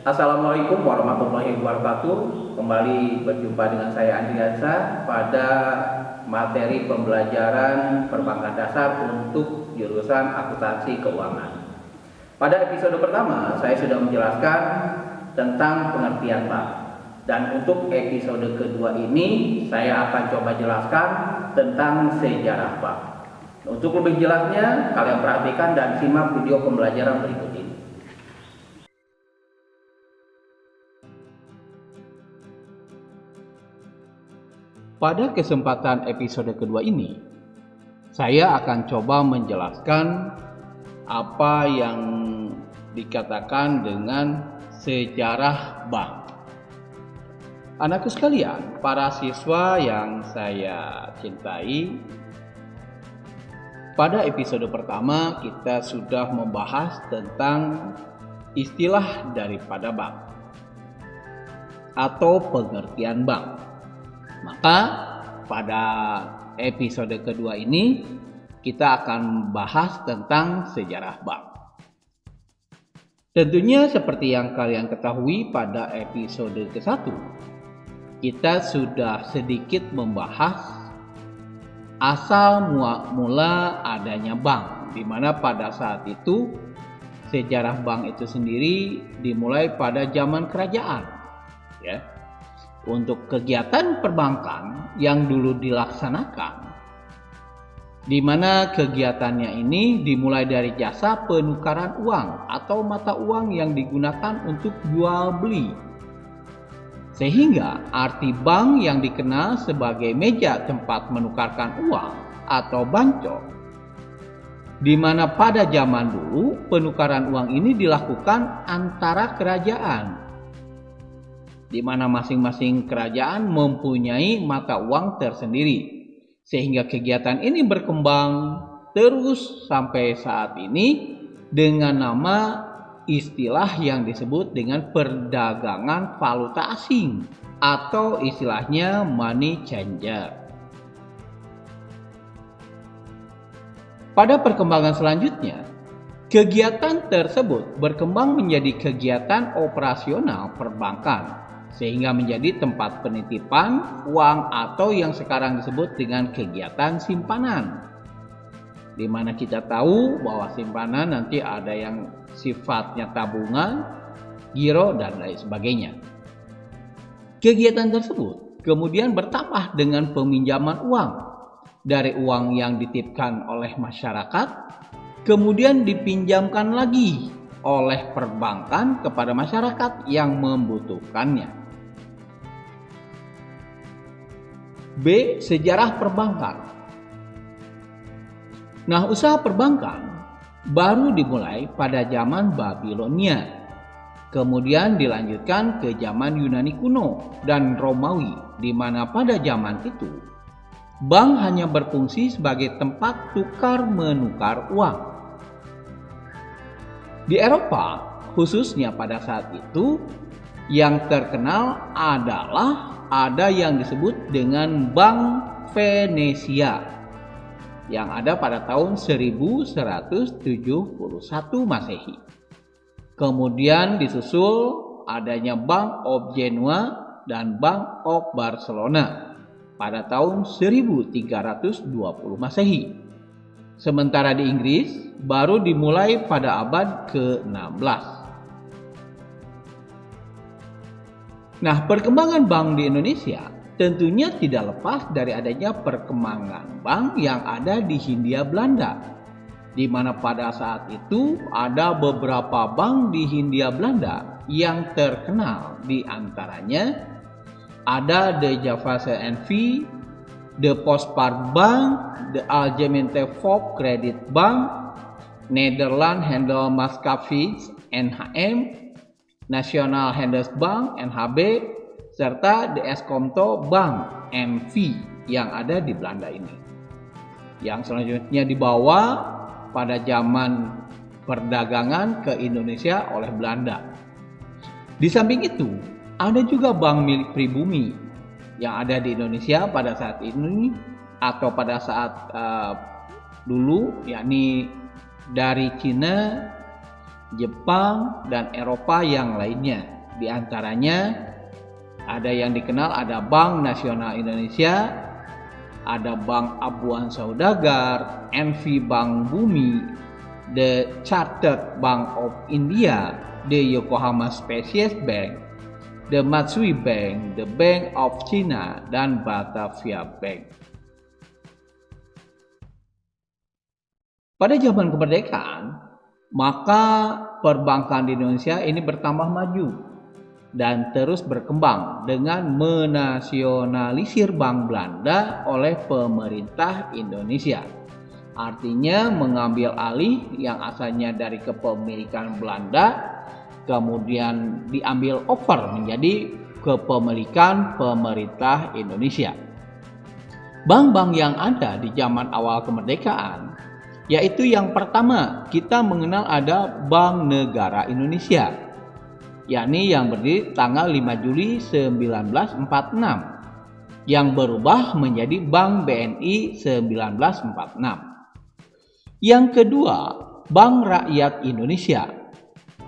Assalamualaikum warahmatullahi wabarakatuh. Kembali berjumpa dengan saya Andri Hansa pada materi pembelajaran perbankan dasar untuk jurusan akuntansi keuangan. Pada episode pertama saya sudah menjelaskan tentang pengertian bank. Dan untuk episode kedua ini saya akan coba jelaskan tentang sejarah bank. Untuk lebih jelasnya, kalian perhatikan dan simak video pembelajaran berikut ini. Pada kesempatan episode kedua ini, saya akan coba menjelaskan apa yang dikatakan dengan sejarah bank. Anakku sekalian, para siswa yang saya cintai, pada episode pertama kita sudah membahas tentang istilah daripada bank atau pengertian bank. Maka pada episode kedua ini kita akan bahas tentang sejarah bank. Tentunya seperti yang kalian ketahui pada episode ke-1, kita sudah sedikit membahas asal mula adanya bank, di mana pada saat itu sejarah bank itu sendiri dimulai pada zaman kerajaan, ya. Untuk kegiatan perbankan yang dulu dilaksanakan, di mana kegiatannya ini dimulai dari jasa penukaran uang atau mata uang yang digunakan untuk jual beli. Sehingga arti bank yang dikenal sebagai meja tempat menukarkan uang atau banco, di mana pada zaman dulu penukaran uang ini dilakukan antara kerajaan, di mana masing-masing kerajaan mempunyai mata uang tersendiri, sehingga kegiatan ini berkembang terus sampai saat ini dengan nama istilah yang disebut dengan perdagangan valuta asing atau istilahnya money changer. Pada perkembangan selanjutnya, kegiatan tersebut berkembang menjadi kegiatan operasional perbankan, sehingga menjadi tempat penitipan uang atau yang sekarang disebut dengan kegiatan simpanan. Di mana kita tahu bahwa simpanan nanti ada yang sifatnya tabungan, giro, dan lain sebagainya. Kegiatan tersebut kemudian bertambah dengan peminjaman uang dari uang yang dititipkan oleh masyarakat, kemudian dipinjamkan lagi oleh perbankan kepada masyarakat yang membutuhkannya. B. Sejarah perbankan. Nah, usaha perbankan baru dimulai pada zaman Babilonia, kemudian dilanjutkan ke zaman Yunani kuno dan Romawi, di mana pada zaman itu bank hanya berfungsi sebagai tempat tukar-menukar uang. Di Eropa, khususnya pada saat itu, yang terkenal adalah ada yang disebut dengan Bank Venesia yang ada pada tahun 1171 Masehi. Kemudian disusul adanya Bank of Genoa dan Bank of Barcelona pada tahun 1320 Masehi. Sementara di Inggris baru dimulai pada abad ke-16. Nah, perkembangan bank di Indonesia tentunya tidak lepas dari adanya perkembangan bank yang ada di Hindia Belanda, di mana pada saat itu ada beberapa bank di Hindia Belanda yang terkenal. Di antaranya ada De Javase NV, De Postpaard Bank, De Algemeente Volk Credit Bank, Nederland Handelsmaatschappies NHM, National Handelsbank NHB, serta De Eskomto Bank NV yang ada di Belanda ini. Yang selanjutnya dibawa pada zaman perdagangan ke Indonesia oleh Belanda. Di samping itu, ada juga bank milik pribumi yang ada di Indonesia pada saat ini atau pada saat dulu, yakni dari Cina, Jepang, dan Eropa yang lainnya. Di antaranya ada yang dikenal ada Bank Nasional Indonesia, ada Bank Abuan Saudagar, NV Bank Bumi, The Chartered Bank of India, The Yokohama Special Bank, The Matsui Bank, The Bank of China, dan Batavia Bank. Pada zaman kemerdekaan, maka perbankan di Indonesia ini bertambah maju dan terus berkembang dengan menasionalisir Bank Belanda oleh pemerintah Indonesia. Artinya mengambil alih yang asalnya dari kepemilikan Belanda, kemudian diambil over menjadi kepemilikan pemerintah Indonesia. Bank-bank yang ada di zaman awal kemerdekaan, yaitu yang pertama kita mengenal ada Bank Negara Indonesia, yakni yang berdiri tanggal 5 Juli 1946, yang berubah menjadi Bank BNI 1946. Yang kedua, Bank Rakyat Indonesia,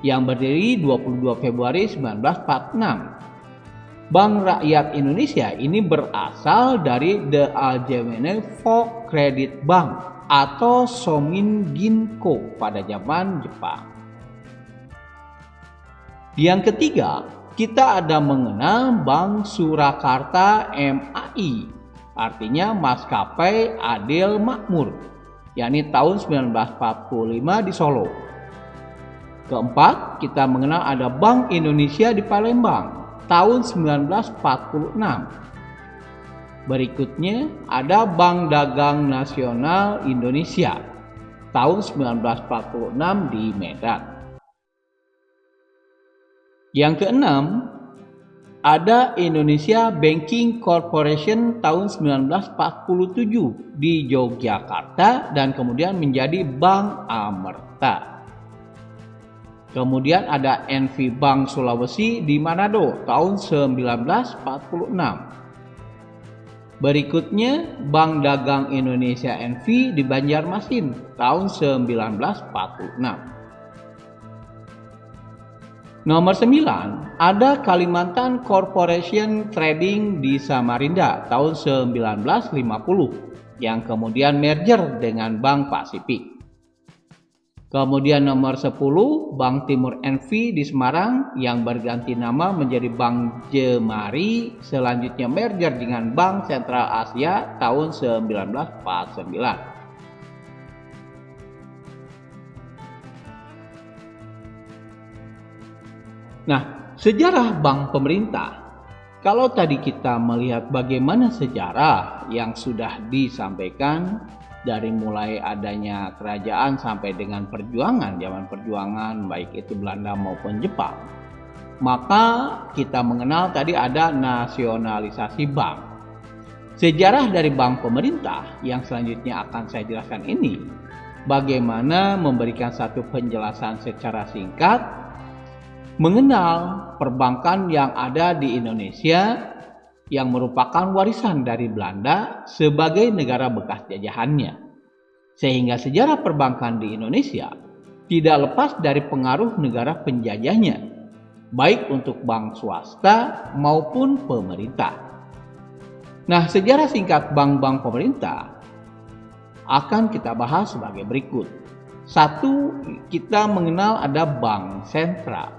yang berdiri 22 Februari 1946. Bank Rakyat Indonesia ini berasal dari The Allgemeine Volkskreditanstalt atau Somin Ginko pada zaman Jepang. Yang ketiga, kita ada mengenal Bank Surakarta MAI, artinya Maskapai Adil Makmur, yakni tahun 1945 di Solo. Keempat, kita mengenal ada Bank Indonesia di Palembang, tahun 1946. Berikutnya ada Bank Dagang Nasional Indonesia, tahun 1946 di Medan. Yang keenam, ada Indonesia Banking Corporation tahun 1947 di Yogyakarta dan kemudian menjadi Bank Amerta. Kemudian ada NV Bank Sulawesi di Manado tahun 1946. Berikutnya Bank Dagang Indonesia NV di Banjarmasin tahun 1946. Nomor 9, ada Kalimantan Corporation Trading di Samarinda tahun 1950 yang kemudian merger dengan Bank Pasifik. Kemudian nomor 10, Bank Timur NV di Semarang yang berganti nama menjadi Bank Jemari, selanjutnya merger dengan Bank Sentral Asia tahun 1949. Nah, sejarah bank pemerintah. Kalau tadi kita melihat bagaimana sejarah yang sudah disampaikan dari mulai adanya kerajaan sampai dengan perjuangan, zaman perjuangan baik itu Belanda maupun Jepang, maka kita mengenal tadi ada nasionalisasi bank. Sejarah dari bank pemerintah yang selanjutnya akan saya jelaskan ini, bagaimana memberikan satu penjelasan secara singkat mengenal perbankan yang ada di Indonesia yang merupakan warisan dari Belanda sebagai negara bekas jajahannya. Sehingga sejarah perbankan di Indonesia tidak lepas dari pengaruh negara penjajahnya, baik untuk bank swasta maupun pemerintah. Nah, sejarah singkat bank-bank pemerintah akan kita bahas sebagai berikut. Satu, kita mengenal ada bank sentral.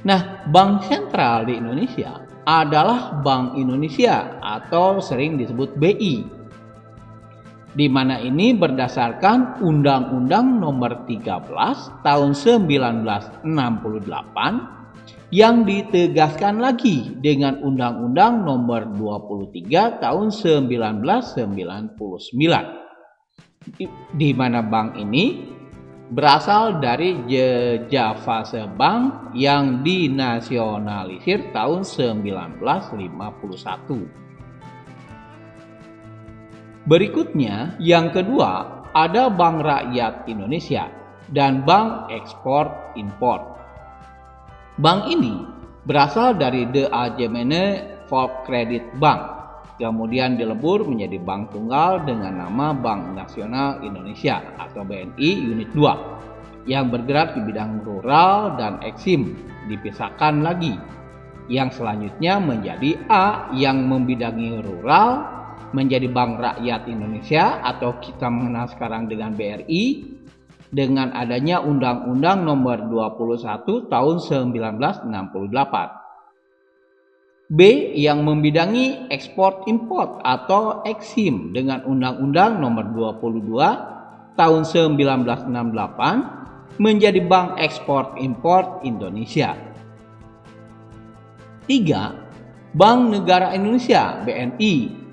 Nah, bank sentral di Indonesia adalah Bank Indonesia atau sering disebut BI, di mana ini berdasarkan Undang-Undang Nomor 13 Tahun 1968 yang ditegaskan lagi dengan Undang-Undang Nomor 23 Tahun 1999, di mana bank ini berasal dari Java Bank yang dinasionalisir tahun 1951. Berikutnya, yang kedua, ada Bank Rakyat Indonesia dan Bank Ekspor Impor. Bank ini berasal dari The Allgemeine Volkskreditanstalt, kemudian dilebur menjadi bank tunggal dengan nama Bank Nasional Indonesia atau BNI Unit 2. yang bergerak di bidang rural dan Exim dipisahkan lagi. Yang selanjutnya menjadi A yang membidangi rural menjadi Bank Rakyat Indonesia atau kita mengenal sekarang dengan BRI dengan adanya Undang-Undang Nomor 21 Tahun 1968. B yang membidangi ekspor import atau Exim dengan Undang-Undang Nomor 22 Tahun 1968 menjadi Bank Ekspor Import Indonesia. 3. Bank Negara Indonesia (BNI).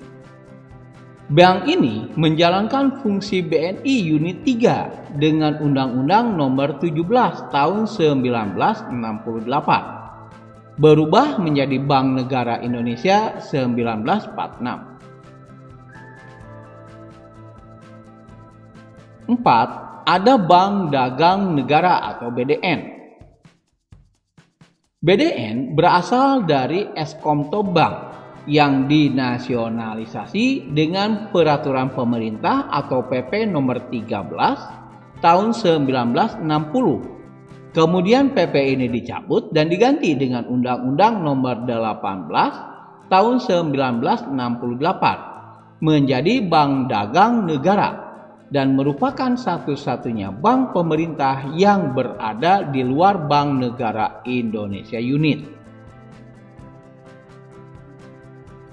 Bank ini menjalankan fungsi BNI Unit 3 dengan Undang-Undang Nomor 17 Tahun 1968. Berubah menjadi Bank Negara Indonesia 1946. 4. Ada Bank Dagang Negara atau BDN. BDN berasal dari Eskomto Bank yang dinasionalisasi dengan peraturan pemerintah atau PP nomor 13 tahun 1960. Kemudian PP ini dicabut dan diganti dengan Undang-Undang nomor 18 tahun 1968 menjadi Bank Dagang Negara dan merupakan satu-satunya bank pemerintah yang berada di luar Bank Negara Indonesia Unit.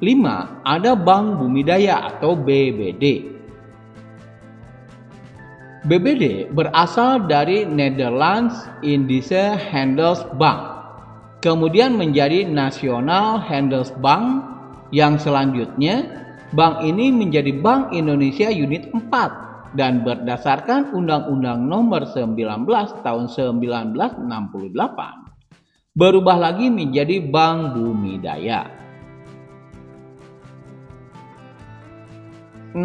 5. Ada Bank Bumidaya atau BBD. BBD berasal dari Netherlands Indische Handelsbank, kemudian menjadi National Handelsbank yang selanjutnya bank ini menjadi Bank Indonesia Unit 4 dan berdasarkan Undang-Undang Nomor 19 Tahun 1968 berubah lagi menjadi Bank Bumidaya. 6.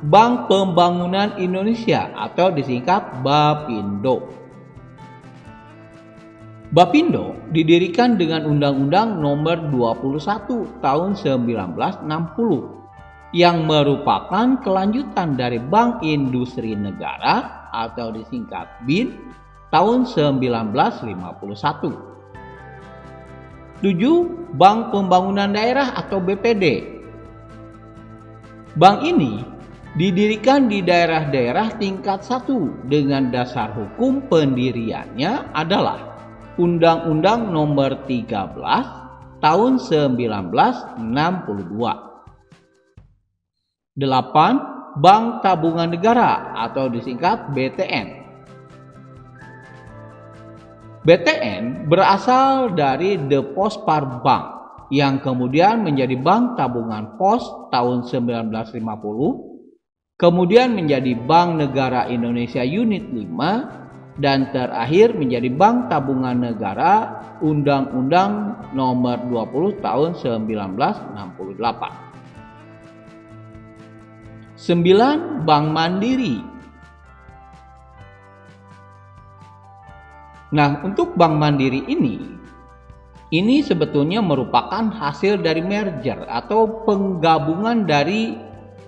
Bank Pembangunan Indonesia atau disingkat BAPINDO. BAPINDO didirikan dengan Undang-Undang Nomor 21 Tahun 1960 yang merupakan kelanjutan dari Bank Industri Negara atau disingkat BIN tahun 1951. 7. Bank Pembangunan Daerah atau BPD. Bank ini didirikan di daerah-daerah tingkat 1 dengan dasar hukum pendiriannya adalah Undang-Undang Nomor 13 Tahun 1962. 8. Bank Tabungan Negara atau disingkat BTN. BTN berasal dari Depospar Bank yang kemudian menjadi Bank Tabungan Pos tahun 1950, kemudian menjadi Bank Negara Indonesia Unit 5, dan terakhir menjadi Bank Tabungan Negara Undang-Undang Nomor 20 Tahun 1968. 9. Bank Mandiri. Nah, untuk Bank Mandiri ini sebetulnya merupakan hasil dari merger atau penggabungan dari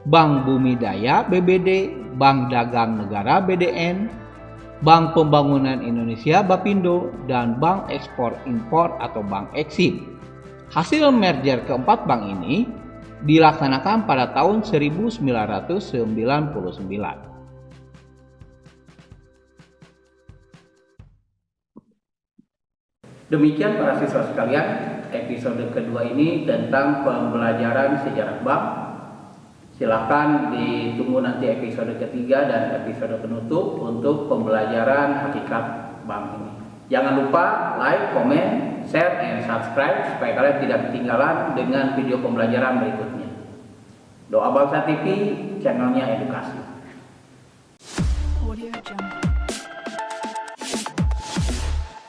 Bank Bumidaya BBD, Bank Dagang Negara BDN, Bank Pembangunan Indonesia BAPINDO, dan Bank Ekspor Impor atau Bank Exim. Hasil merger keempat bank ini dilaksanakan pada tahun 1999. Demikian para siswa sekalian, episode kedua ini tentang pembelajaran sejarah bank. Silahkan ditunggu nanti episode ketiga dan episode penutup untuk pembelajaran hakikat bank ini. Jangan lupa like, comment, share, and subscribe supaya kalian tidak ketinggalan dengan video pembelajaran berikutnya. Doa Bangsa TV, channelnya edukasi.